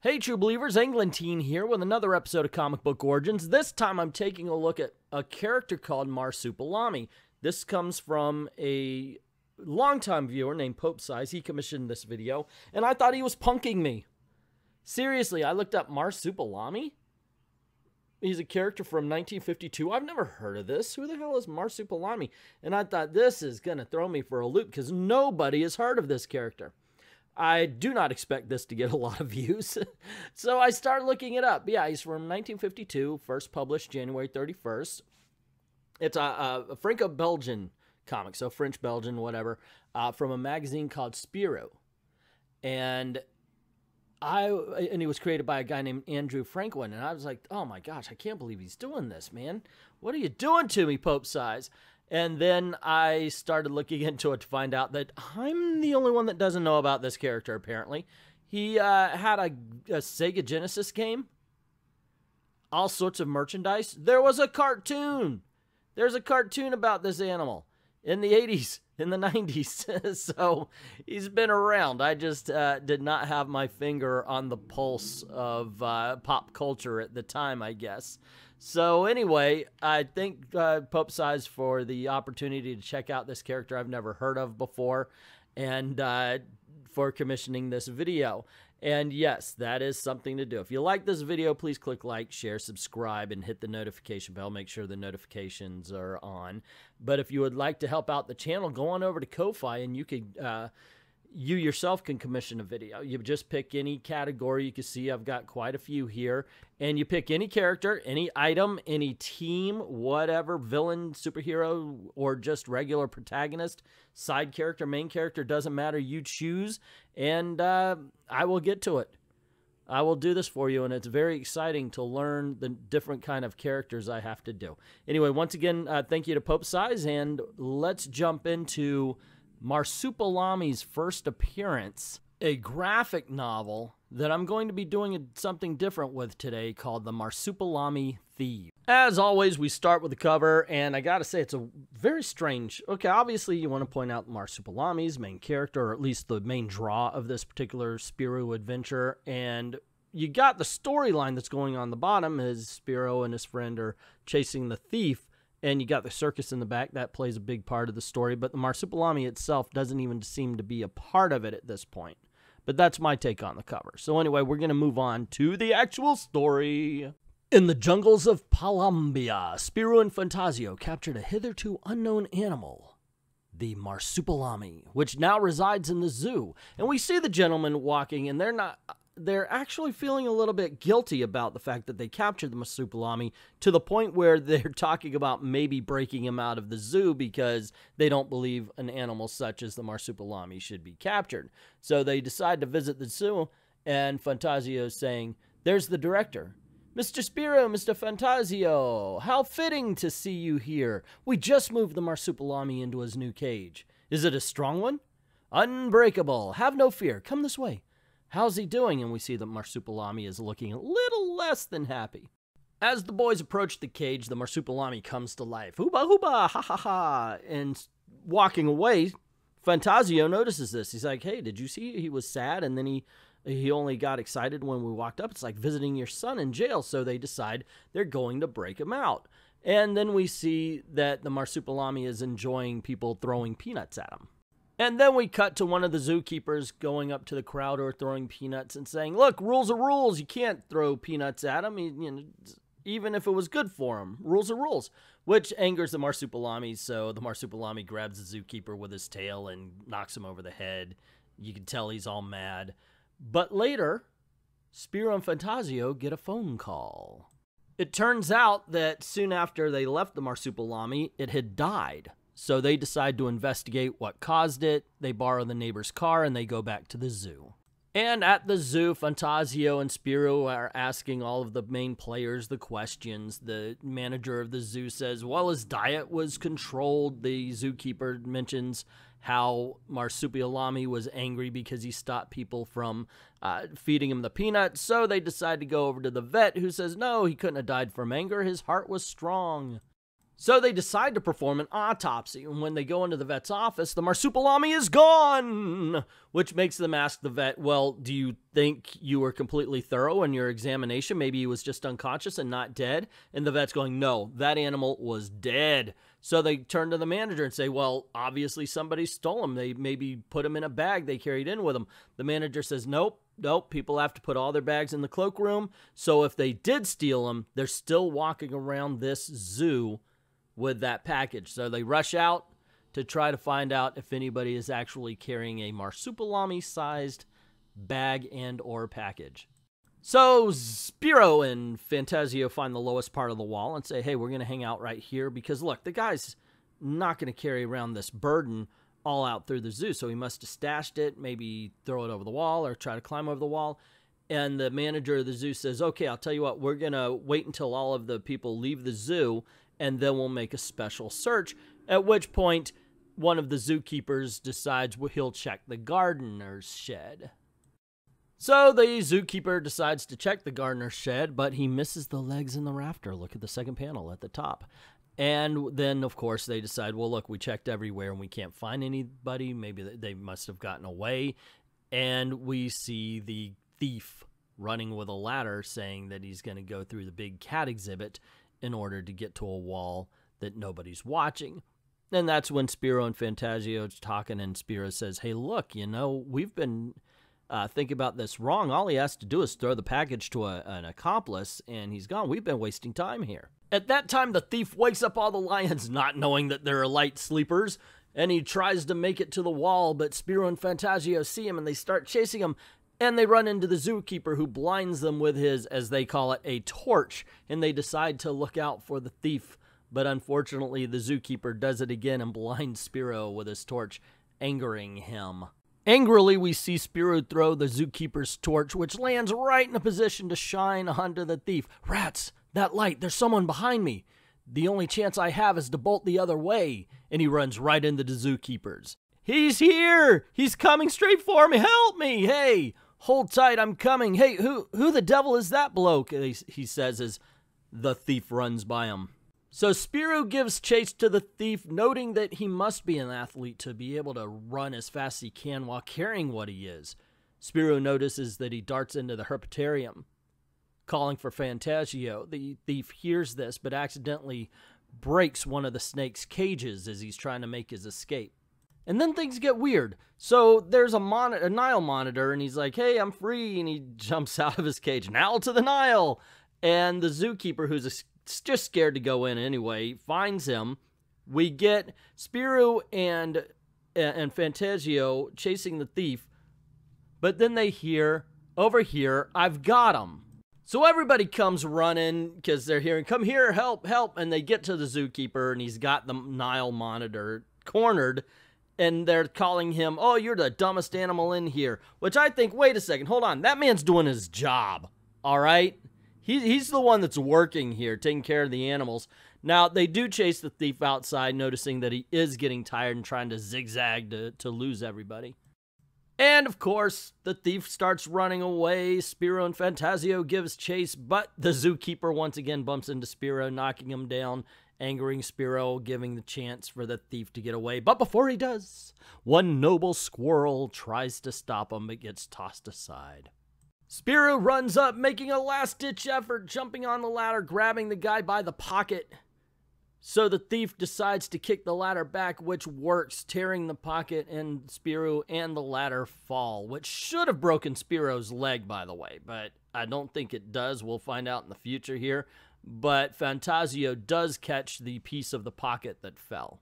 Hey True Believers, Englentine here with another episode of Comic Book Origins. This time I'm taking a look at a character called Marsupilami. This comes from a longtime viewer named Pope Size. He commissioned this video, and I thought he was punking me. Seriously, I looked up Marsupilami. He's a character from 1952. I've never heard of this. Who the hell is Marsupilami? And I thought this is going to throw me for a loop because nobody has heard of this character. I do not expect this to get a lot of views. So I started looking it up. Yeah, he's from 1952, first published January 31st. It's a Franco-Belgian comic, so French-Belgian, whatever, from a magazine called Spirou. And he was created by a guy named Andrew Franklin. And I was like, oh my gosh, I can't believe he's doing this, man. What are you doing to me, Pope Size? And then I started looking into it to find out that I'm the only one that doesn't know about this character, apparently. He had a Sega Genesis game. All sorts of merchandise. There was a cartoon. There's a cartoon about this animal in the 80s, in the 90s. So he's been around. I just did not have my finger on the pulse of pop culture at the time, I guess. So anyway, I thank Pope Size for the opportunity to check out this character I've never heard of before, and for commissioning this video. And yes, that is something to do. If you like this video, please click like, share, subscribe, and hit the notification bell. Make sure the notifications are on. But if you would like to help out the channel, go on over to Ko-Fi, and you yourself can commission a video. You just pick any category. You can see I've got quite a few here. And you pick any character, any item, any team, whatever, villain, superhero, or just regular protagonist, side character, main character, doesn't matter. You choose, and I will get to it. I will do this for you, and it's very exciting to learn the different kind of characters I have to do. Anyway, once again, thank you to Pope Size, and let's jump into Marsupilami's first appearance, a graphic novel that I'm going to be doing something different with today called the Marsupilami Thief. As always, we start with the cover, and I gotta say, it's a very strange... Okay, obviously, you want to point out Marsupilami's main character, or at least the main draw of this particular Spirou adventure, and you got the storyline that's going on the bottom, as Spirou and his friend are chasing the thief. And you got the circus in the back. That plays a big part of the story. But the Marsupilami itself doesn't even seem to be a part of it at this point. But that's my take on the cover. So anyway, we're going to move on to the actual story. In the jungles of Palambia, Spirou and Fantasio captured a hitherto unknown animal, the Marsupilami, which now resides in the zoo. And we see the gentleman walking, and they're actually feeling a little bit guilty about the fact that they captured the Marsupilami, to the point where they're talking about maybe breaking him out of the zoo because they don't believe an animal such as the Marsupilami should be captured. So they decide to visit the zoo, and Fantasio's saying, "There's the director. Mr. Spirou, Mr. Fantasio, how fitting to see you here. We just moved the Marsupilami into his new cage. Is it a strong one? Unbreakable. Have no fear. Come this way. How's he doing?" And we see that Marsupilami is looking a little less than happy. As the boys approach the cage, the Marsupilami comes to life. Hooba, hooba, ha, ha, ha. And walking away, Fantasio notices this. He's like, "Hey, did you see he was sad? And then he only got excited when we walked up. It's like visiting your son in jail." So they decide they're going to break him out. And then we see that the Marsupilami is enjoying people throwing peanuts at him. And then we cut to one of the zookeepers going up to the crowd who are throwing peanuts and saying, "Look, rules are rules. You can't throw peanuts at him, even if it was good for him. Rules are rules," which angers the Marsupilami. So the Marsupilami grabs the zookeeper with his tail and knocks him over the head. You can tell he's all mad. But later, Spirou and Fantasio get a phone call. It turns out that soon after they left the Marsupilami, it had died. So they decide to investigate what caused it. They borrow the neighbor's car, and they go back to the zoo. And at the zoo, Fantasio and Spirou are asking all of the main players the questions. The manager of the zoo says, well, his diet was controlled. The zookeeper mentions how Marsupilami was angry because he stopped people from feeding him the peanuts. So they decide to go over to the vet, who says, no, he couldn't have died from anger. His heart was strong. So they decide to perform an autopsy, and when they go into the vet's office, the Marsupilami is gone, which makes them ask the vet, well, do you think you were completely thorough in your examination? Maybe he was just unconscious and not dead? And the vet's going, no, that animal was dead. So they turn to the manager and say, well, obviously somebody stole him. They maybe put him in a bag they carried in with them. The manager says, nope, people have to put all their bags in the cloakroom. So if they did steal him, they're still walking around this zoo with that package. So they rush out to try to find out if anybody is actually carrying a Marsupilami-sized bag and or package. So Spiro and Fantasio find the lowest part of the wall and say, hey, we're going to hang out right here because, look, the guy's not going to carry around this burden all out through the zoo, so he must have stashed it, maybe throw it over the wall or try to climb over the wall. And the manager of the zoo says, okay, I'll tell you what, we're going to wait until all of the people leave the zoo, and then we'll make a special search, at which point one of the zookeepers decides he'll check the gardener's shed. So the zookeeper decides to check the gardener's shed, but he misses the legs in the rafter. Look at the second panel at the top. And then, of course, they decide, well, look, we checked everywhere and we can't find anybody. Maybe they must have gotten away. And we see the thief running with a ladder saying that he's going to go through the big cat exhibit in order to get to a wall that nobody's watching. And that's when Spiro and Fantasio are talking, and Spiro says, hey, look, you know, we've been thinking about this wrong. All he has to do is throw the package to an accomplice, and he's gone. We've been wasting time here. At that time, the thief wakes up all the lions, not knowing that they're light sleepers, and he tries to make it to the wall, but Spiro and Fantasio see him, and they start chasing him. And they run into the zookeeper, who blinds them with his, as they call it, a torch. And they decide to look out for the thief. But unfortunately, the zookeeper does it again and blinds Spiro with his torch, angering him. Angrily, we see Spiro throw the zookeeper's torch, which lands right in a position to shine onto the thief. Rats, that light, there's someone behind me. The only chance I have is to bolt the other way. And he runs right into the zookeepers. He's here! He's coming straight for me! Help me! Hey! Hold tight, I'm coming. Hey, who the devil is that bloke? He says as the thief runs by him. So Spiro gives chase to the thief, noting that he must be an athlete to be able to run as fast as he can while carrying what he is. Spiro notices that he darts into the herpetarium, calling for Fantasio. The thief hears this, but accidentally breaks one of the snake's cages as he's trying to make his escape. And then things get weird. So there's a Nile monitor, and he's like, hey, I'm free, and he jumps out of his cage. Now to the Nile! And the zookeeper, who's just scared to go in anyway, finds him. We get Spiro and Fantasio chasing the thief, but then they hear, over here, I've got him. So everybody comes running because they're hearing, come here, help, help, and they get to the zookeeper, and he's got the Nile monitor cornered, and they're calling him, oh, you're the dumbest animal in here. Which I think, wait a second, hold on. That man's doing his job, all right? He's the one that's working here, taking care of the animals. Now, they do chase the thief outside, noticing that he is getting tired and trying to zigzag to lose everybody. And, of course, the thief starts running away. Spiro and Fantasio gives chase, but the zookeeper once again bumps into Spiro, knocking him down, angering Spiro, giving the chance for the thief to get away. But before he does, one noble squirrel tries to stop him, but gets tossed aside. Spiro runs up, making a last-ditch effort, jumping on the ladder, grabbing the guy by the pocket. So the thief decides to kick the ladder back, which works, tearing the pocket, and Spiro and the ladder fall, which should have broken Spiro's leg, by the way, but I don't think it does. We'll find out in the future here. But Fantasio does catch the piece of the pocket that fell.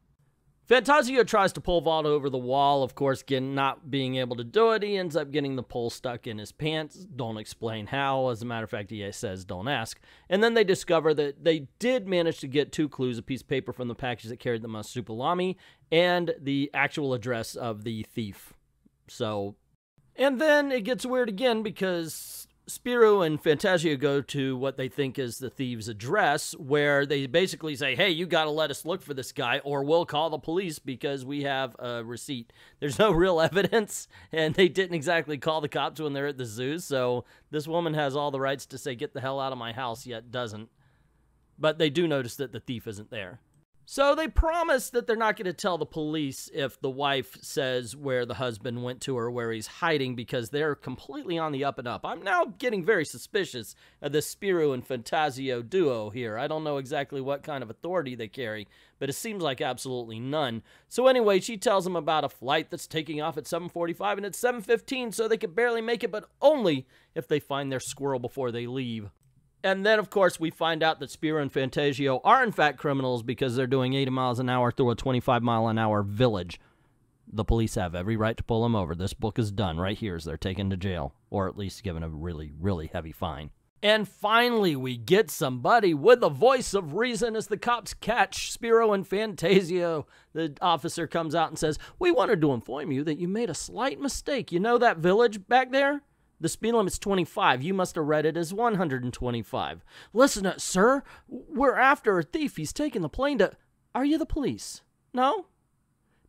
Fantasio tries to pull Vault over the wall, of course, again, not being able to do it. He ends up getting the pole stuck in his pants. Don't explain how. As a matter of fact, he says, don't ask. And then they discover that they did manage to get 2 clues, a piece of paper from the package that carried the Marsupilami, and the actual address of the thief. So, and then it gets weird again because Spiro and Fantasio go to what they think is the thieves' address, where they basically say, hey, you got to let us look for this guy or we'll call the police because we have a receipt. There's no real evidence, and they didn't exactly call the cops when they're at the zoo, so this woman has all the rights to say, get the hell out of my house, yet doesn't. But they do notice that the thief isn't there. So they promise that they're not going to tell the police if the wife says where the husband went to or where he's hiding, because they're completely on the up and up. I'm now getting very suspicious of the Spiro and Fantasio duo here. I don't know exactly what kind of authority they carry, but it seems like absolutely none. So anyway, she tells them about a flight that's taking off at 7:45 and it's 7:15, so they could barely make it, but only if they find their squirrel before they leave. And then, of course, we find out that Spiro and Fantasio are, in fact, criminals because they're doing 80 miles an hour through a 25-mile-an-hour village. The police have every right to pull them over. This book is done right here as they're taken to jail, or at least given a really, really heavy fine. And finally, we get somebody with a voice of reason as the cops catch Spiro and Fantasio. The officer comes out and says, "We wanted to inform you that you made a slight mistake. You know that village back there? The speed limit's 25. You must have read it as 125. Listen, sir, we're after a thief. He's taking the plane to... Are you the police? No?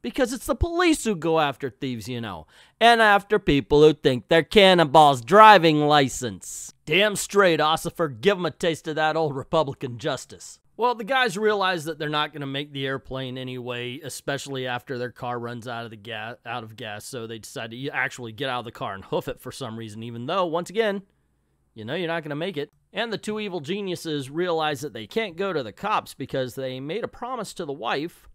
Because it's the police who go after thieves, you know. And after people who think they're cannonballs driving license. Damn straight, Ossifer. Give them a taste of that old Republican justice." Well, the guys realize that they're not going to make the airplane anyway, especially after their car runs out of gas, so they decide to actually get out of the car and hoof it for some reason, even though, once again, you know you're not going to make it. And the two evil geniuses realize that they can't go to the cops because they made a promise to the wife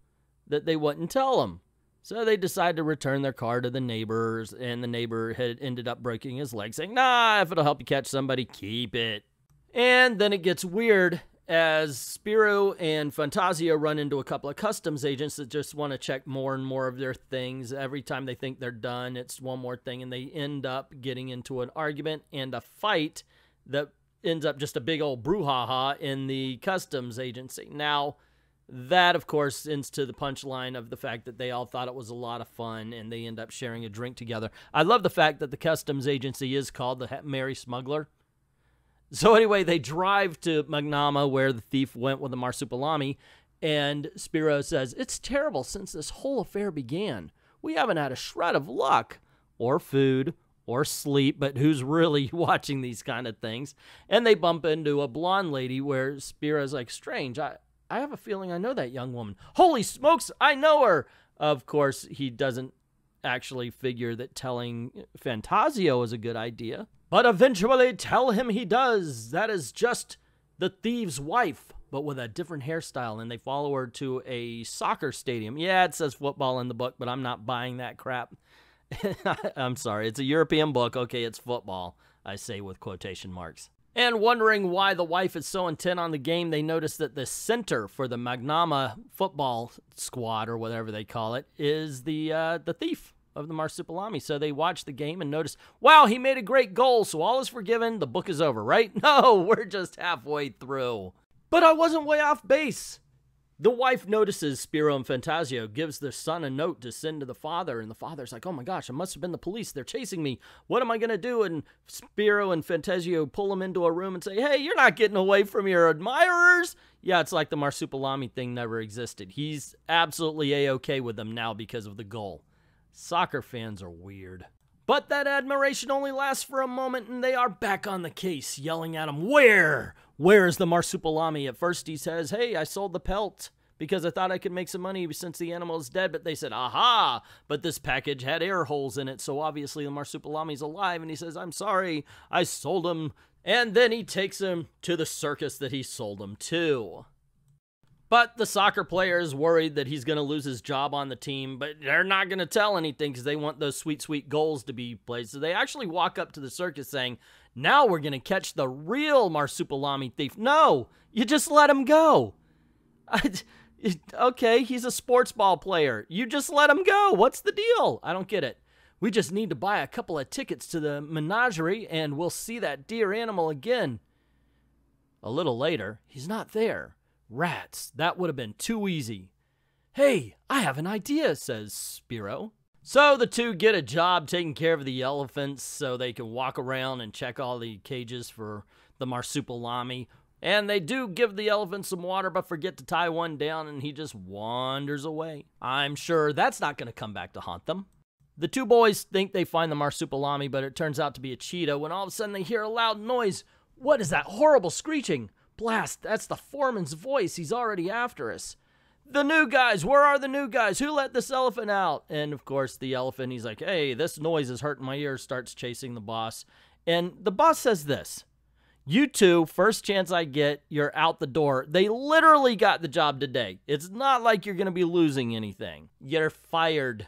that they wouldn't tell them. So they decide to return their car to the neighbors, and the neighbor had ended up breaking his leg, saying, "Nah, if it'll help you catch somebody, keep it." And then it gets weird, as Spiro and Fantasio run into a couple of customs agents that just want to check more and more of their things. Every time they think they're done, it's one more thing, and they end up getting into an argument and a fight that ends up just a big old brouhaha in the customs agency. Now, that, of course, ends to the punchline of the fact that they all thought it was a lot of fun, and they end up sharing a drink together. I love the fact that the customs agency is called the Merry Smuggler. So anyway, they drive to Magnama, where the thief went with the Marsupilami, and Spiro says, "It's terrible since this whole affair began. We haven't had a shred of luck, or food, or sleep, but who's really watching these kind of things?" And they bump into a blonde lady where Spiro's like, "Strange, I have a feeling I know that young woman. Holy smokes, I know her!" Of course, he doesn't actually figure that telling Fantasio is a good idea. But eventually tell him he does. That is just the thief's wife, but with a different hairstyle, and they follow her to a soccer stadium. Yeah, it says football in the book, but I'm not buying that crap. I'm sorry, it's a European book. Okay, it's football, I say with quotation marks. And wondering why the wife is so intent on the game, they notice that the center for the Magnama football squad, or whatever they call it, is the thief of the Marsupilami. So they watch the game and notice, wow, he made a great goal, so all is forgiven, the book is over, right? No, we're just halfway through. But I wasn't way off base. The wife notices Spiro and Fantasio, gives their son a note to send to the father, and the father's like, "Oh my gosh, it must have been the police. They're chasing me. What am I going to do?" And Spiro and Fantasio pull him into a room and say, "Hey, you're not getting away from your admirers." Yeah, it's like the Marsupilami thing never existed. He's absolutely A-okay with them now because of the goal. Soccer fans are weird. But that admiration only lasts for a moment, and they are back on the case, yelling at him, "Where? Where is the Marsupilami?" At first he says, "Hey, I sold the pelt because I thought I could make some money since the animal is dead." But they said, "Aha! But this package had air holes in it, so obviously the Marsupilami's alive." And he says, "I'm sorry, I sold him." And then he takes him to the circus that he sold him to. But the soccer player is worried that he's going to lose his job on the team, but they're not going to tell anything because they want those sweet, sweet goals to be played. So they actually walk up to the circus saying, "Now we're going to catch the real Marsupilami thief." No, you just let him go. Okay, he's a sports ball player. You just let him go. What's the deal? I don't get it. "We just need to buy a couple of tickets to the menagerie and we'll see that dear animal again." A little later, he's not there. Rats, that would have been too easy. "Hey, I have an idea," says Spiro. So the two get a job taking care of the elephants so they can walk around and check all the cages for the Marsupilami. And they do give the elephant some water but forget to tie one down, and he just wanders away. I'm sure that's not going to come back to haunt them. The two boys think they find the Marsupilami, but it turns out to be a cheetah when all of a sudden they hear a loud noise. What is that horrible screeching? Blast, that's the foreman's voice. He's already after us. the new guys, where are the new guys? Who let this elephant out? And of course, the elephant, he's like, hey, this noise is hurting my ears, starts chasing the boss. And the boss says this, you two, first chance I get, you're out the door. They literally got the job today. It's not like you're going to be losing anything. You're fired.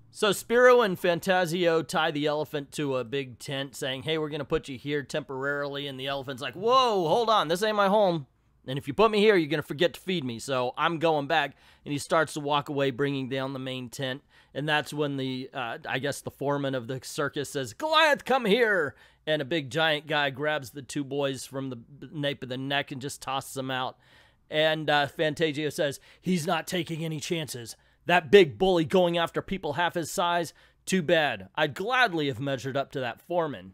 So Spiro and Fantasio tie the elephant to a big tent saying, hey, we're going to put you here temporarily. And the elephant's like, whoa, hold on, this ain't my home. And if you put me here, you're going to forget to feed me, so I'm going back. And he starts to walk away, bringing down the main tent. And that's when the, I guess the foreman of the circus says, Goliath, come here! And a big giant guy grabs the two boys from the nape of the neck and just tosses them out. And Fantasio says, he's not taking any chances. That big bully going after people half his size, too bad. I'd gladly have measured up to that foreman.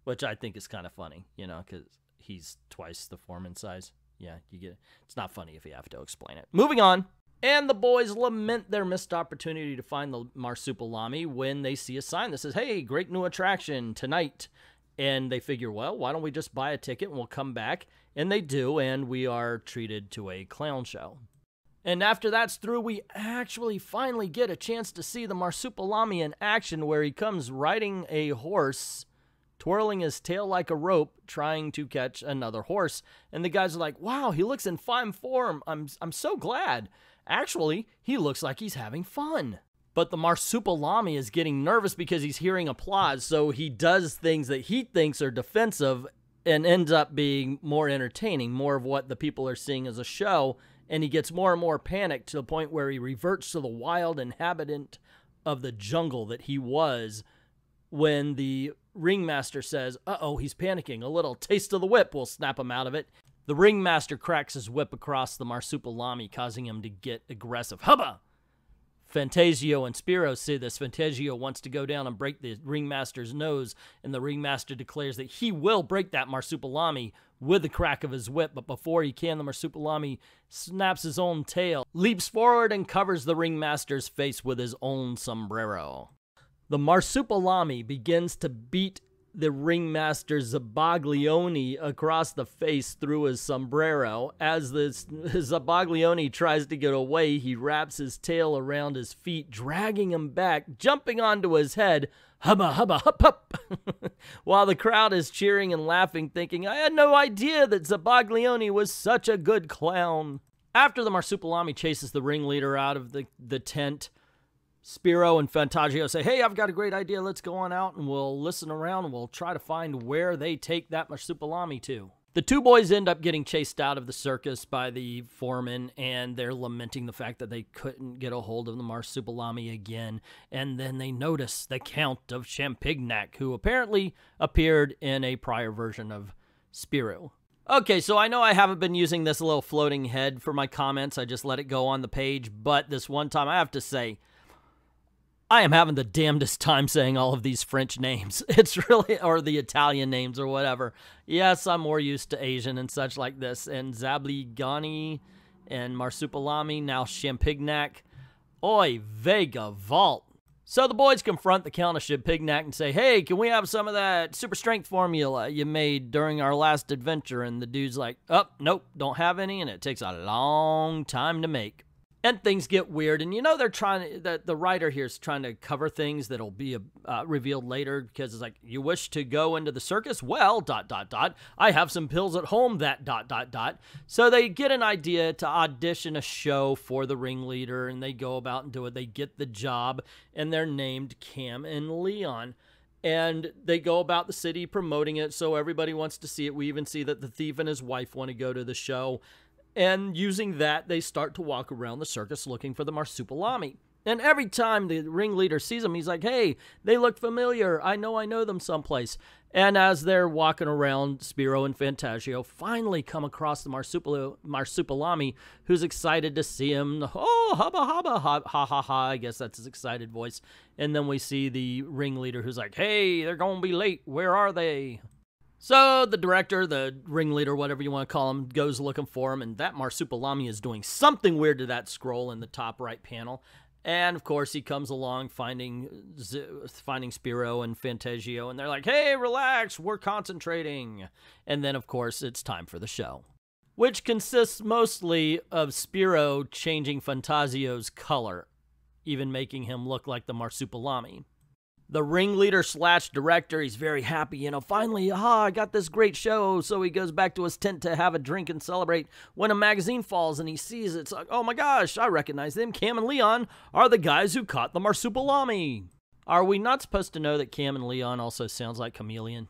Which I think is kind of funny, you know, because he's twice the foreman size. Yeah, you get it. It's not funny if you have to explain it. Moving on. And the boys lament their missed opportunity to find the Marsupilami when they see a sign that says, hey, great new attraction tonight. And they figure, well, why don't we just buy a ticket and we'll come back? And they do, and we are treated to a clown show. And after that's through, we actually finally get a chance to see the Marsupilami in action, where he comes riding a horse, twirling his tail like a rope, trying to catch another horse. And the guys are like, wow, he looks in fine form. I'm so glad. Actually, he looks like he's having fun. But the Marsupilami is getting nervous because he's hearing applause, so he does things that he thinks are defensive and ends up being more entertaining, more of what the people are seeing as a show, and he gets more and more panicked to the point where he reverts to the wild inhabitant of the jungle that he was when the ringmaster says, uh-oh, he's panicking. A little taste of the whip will snap him out of it. The ringmaster cracks his whip across the Marsupilami, causing him to get aggressive. Hubba! Fantasio and Spiro see this. Fantasio wants to go down and break the ringmaster's nose, and the ringmaster declares that he will break that Marsupilami with the crack of his whip, but before he can, the Marsupilami snaps his own tail, leaps forward, and covers the ringmaster's face with his own sombrero. The Marsupilami begins to beat the ringmaster Zabaglione across the face through his sombrero. As the Zabaglione tries to get away, he wraps his tail around his feet, dragging him back, jumping onto his head, hubba, hubba, hup, hup, while the crowd is cheering and laughing, thinking, I had no idea that Zabaglione was such a good clown. After the Marsupilami chases the ringleader out of the tent, Spiro and Fantasio say, hey, I've got a great idea. Let's go on out and we'll listen around and we'll try to find where they take that Marsupilami to. The two boys end up getting chased out of the circus by the foreman, and they're lamenting the fact that they couldn't get a hold of the Marsupilami again. And then they notice the Count of Champignac, who apparently appeared in a prior version of Spiro. Okay, so I know I haven't been using this little floating head for my comments. I just let it go on the page. But this one time I have to say, I am having the damnedest time saying all of these French names. It's really, or the Italian names or whatever. Yes, I'm more used to Asian and such like this. And Zabligani and Marsupilami, now Champignac. Oy vega vault. So the boys confront the Count of Champignac and say, hey, can we have some of that super strength formula you made during our last adventure? And the dude's like, oh, nope, don't have any, and it takes a long time to make. And things get weird, and you know they're trying to, the writer here is trying to cover things that'll be revealed later, because it's like, you wish to go into the circus? Well, ... I have some pills at home that ... So they get an idea to audition a show for the ringleader, and they go about and do it. They get the job, and they're named Cam and Leon. And they go about the city promoting it, so everybody wants to see it. We even see that the thief and his wife want to go to the show. And using that, they start to walk around the circus looking for the Marsupilami. And every time the ringleader sees them, he's like, hey, they look familiar. I know them someplace. And as they're walking around, Spiro and Fantasio finally come across the Marsupilami, who's excited to see him. Oh, hubba, hubba, ha, ha, ha, ha. I guess that's his excited voice. And then we see the ringleader who's like, hey, they're going to be late. Where are they? So the director, the ringleader, whatever you want to call him, goes looking for him, and that Marsupilami is doing something weird to that scroll in the top right panel. And, of course, he comes along finding Spiro and Fantasio, and they're like, hey, relax, we're concentrating. And then, of course, it's time for the show. which consists mostly of Spiro changing Fantasio's color, even making him look like the Marsupilami. The ringleader slash director, he's very happy, finally, I got this great show. So he goes back to his tent to have a drink and celebrate when a magazine falls and he sees it. It's like, oh my gosh, I recognize them. Cam and Leon are the guys who caught the Marsupilami. Are we not supposed to know that Cam and Leon also sounds like Chameleon?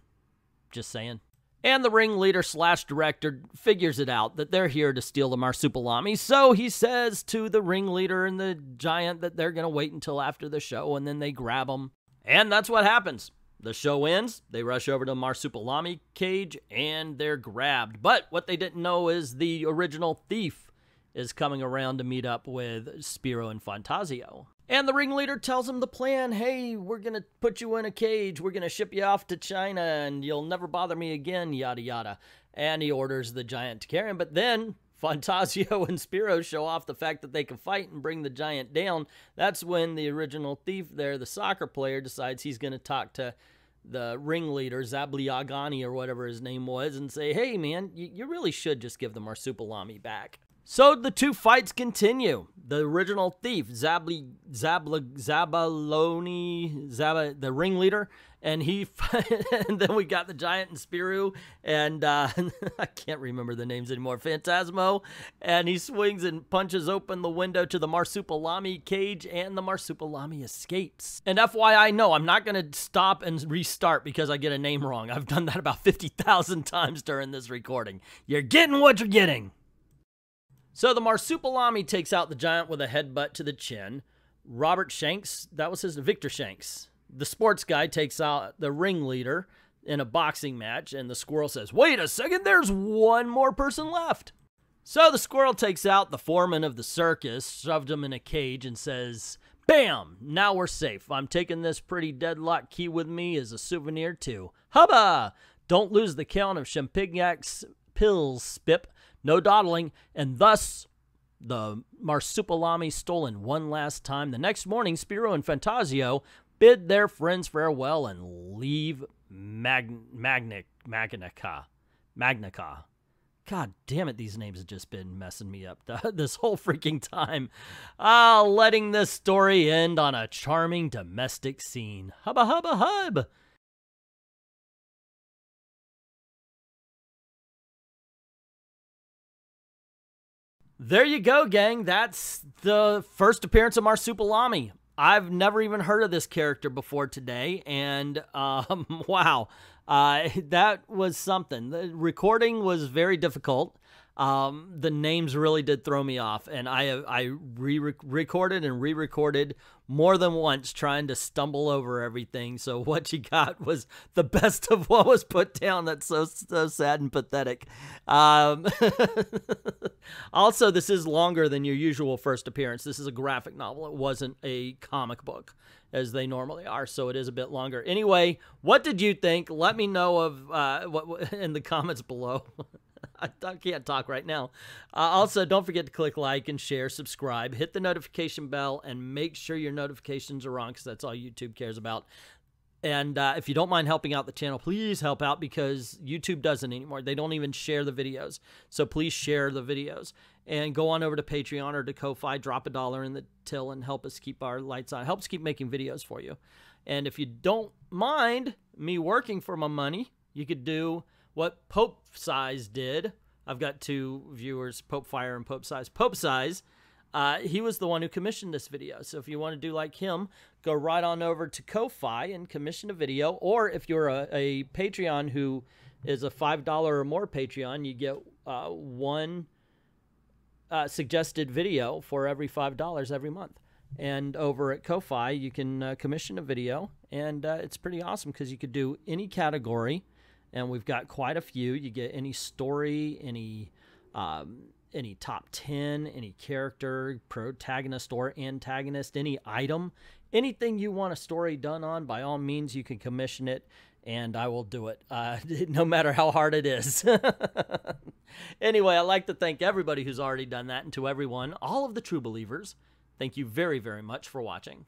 Just saying. And the ringleader slash director figures it out that they're here to steal the Marsupilami. So he says to the ringleader and the giant that they're going to wait until after the show, and then they grab them. And that's what happens. The show ends, they rush over to the Marsupilami cage, and they're grabbed. But what they didn't know is the original thief is coming around to meet up with Spiro and Fantasio. And the ringleader tells him the plan. Hey, we're going to put you in a cage. We're going to ship you off to China, and you'll never bother me again, yada yada. And he orders the giant to carry him. But then Fantasio and Spiro show off the fact that they can fight and bring the giant down. That's when the original thief there, the soccer player, decides he's going to talk to the ringleader, Zabliagani or whatever his name was, and say, hey man, you really should just give the Marsupilami back. So the two fights continue. The original thief, the ringleader, and and then we got the giant and Spiro, and I can't remember the names anymore, Phantasmo, and he swings and punches open the window to the Marsupilami cage, and the Marsupilami escapes. And FYI, no, I'm not going to stop and restart because I get a name wrong. I've done that about 50,000 times during this recording. You're getting what you're getting. So the Marsupilami takes out the giant with a headbutt to the chin. Robert Shanks, that was Victor Shanks. The sports guy takes out the ringleader in a boxing match, and the squirrel says, wait a second, there's one more person left. So the squirrel takes out the foreman of the circus, shoved him in a cage, and says, bam, now we're safe. I'm taking this pretty deadlock key with me as a souvenir too. Hubba! Don't lose the count of Champignac's pills, Spip. No dawdling, and thus the Marsupilami stolen one last time. The next morning, Spiro and Fantasio bid their friends farewell and leave Magnica. God damn it, these names have just been messing me up this whole freaking time. Letting this story end on a charming domestic scene. Hubba hubba hub! There you go, gang. That's the first appearance of Marsupilami. I've never even heard of this character before today, and wow, that was something. The recording was very difficult. The names really did throw me off, and I re-recorded and re-recorded more than once trying to stumble over everything. So what you got was the best of what was put down. That's so sad and pathetic. Also, this is longer than your usual first appearance. This is a graphic novel. It wasn't a comic book as they normally are, so it is a bit longer. Anyway, what did you think? Let me know of what in the comments below. I can't talk right now. Also, don't forget to click like and share, subscribe, hit the notification bell, and make sure your notifications are on because that's all YouTube cares about. And if you don't mind helping out the channel, please help out because YouTube doesn't anymore. They don't even share the videos. So please share the videos. And go on over to Patreon or to Ko-Fi, drop $1 in the till and help us keep our lights on. Help us keep making videos for you. And if you don't mind me working for my money, you could do what Pope Size did. I've got two viewers, Pope Fire and Pope Size. Pope Size, he was the one who commissioned this video. So if you want to do like him, go right on over to Ko-Fi and commission a video. Or if you're a Patreon who is a $5 or more Patreon, you get one suggested video for every $5 every month. And over at Ko-Fi, you can commission a video. And it's pretty awesome because you could do any category. And we've got quite a few. You get any story, any top 10, any character, protagonist or antagonist, any item, anything you want a story done on, by all means, you can commission it, and I will do it, no matter how hard it is. Anyway, I'd like to thank everybody who's already done that, and to everyone, all of the true believers, thank you very, very much for watching.